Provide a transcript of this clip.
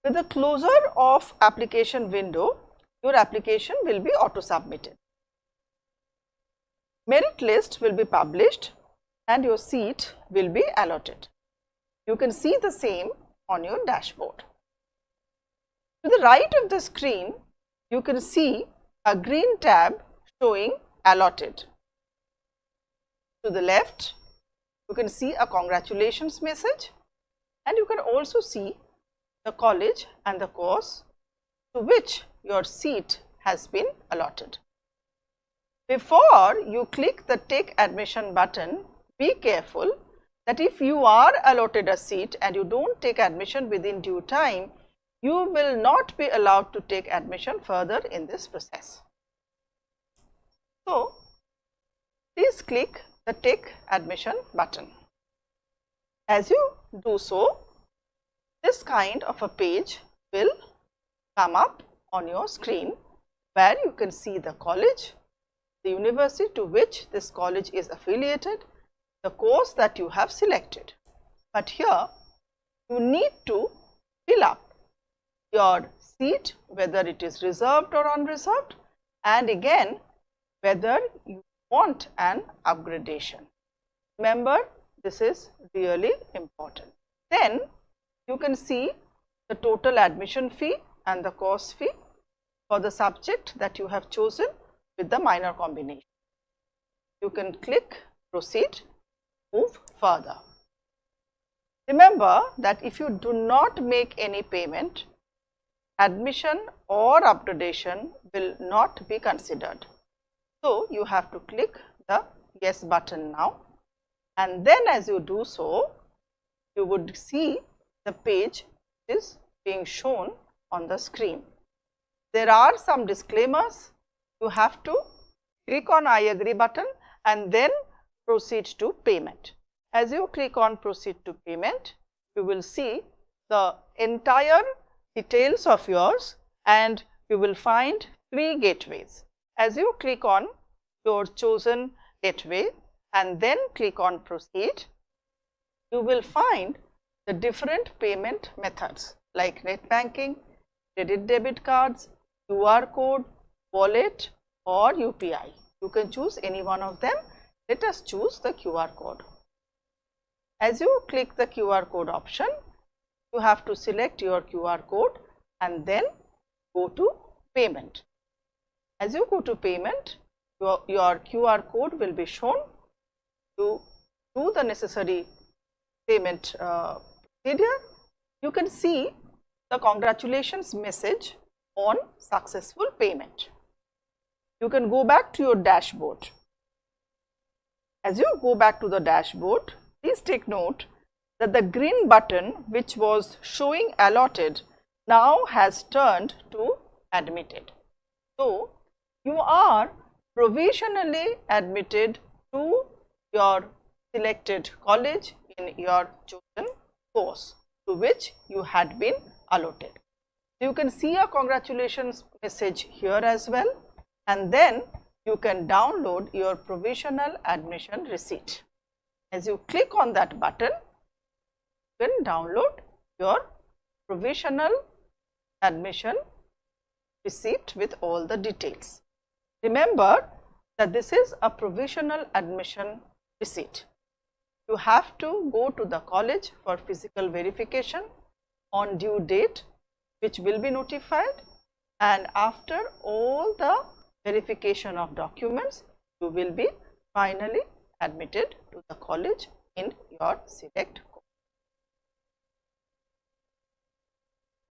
With the closure of application window, your application will be auto-submitted. Merit list will be published and your seat will be allotted. You can see the same on your dashboard. To the right of the screen, you can see a green tab showing allotted. To the left, you can see a congratulations message, and you can also see the college and the course to which your seat has been allotted. Before you click the Take Admission button, be careful that if you are allotted a seat and you don't take admission within due time, you will not be allowed to take admission further in this process. So, please click the Take Admission button. As you do so, this kind of a page will come up on your screen where you can see the college, the university to which this college is affiliated, the course that you have selected. But here you need to fill up your seat, whether it is reserved or unreserved, and again whether you want an upgradation. Remember, this is really important. Then you can see the total admission fee and the course fee for the subject that you have chosen with the minor combination. You can click Proceed, move further. Remember that if you do not make any payment, admission or upgradation will not be considered. So, you have to click the Yes button now, and then as you do so, you would see the page is being shown on the screen. There are some disclaimers. You have to click on I agree button and then proceed to payment. As you click on proceed to payment, you will see the entire details of yours and you will find 3 gateways. As you click on your chosen gateway and then click on proceed, you will find the different payment methods like net banking, credit debit cards, QR code, wallet or UPI. You can choose any one of them. Let us choose the QR code. As you click the QR code option, you have to select your QR code and then go to payment. As you go to payment, your QR code will be shown. You do the necessary payment procedure. You can see the congratulations message on successful payment. You can go back to your dashboard. As you go back to the dashboard, please take note that the green button which was showing allotted now has turned to admitted. So, you are provisionally admitted to your selected college in your chosen course to which you had been allotted. You can see a congratulations message here as well, and then you can download your provisional admission receipt. As you click on that button, you can download your provisional admission receipt with all the details. Remember that this is a provisional admission receipt. You have to go to the college for physical verification on due date, which will be notified, and after all the verification of documents, you will be finally admitted to the college in your select course.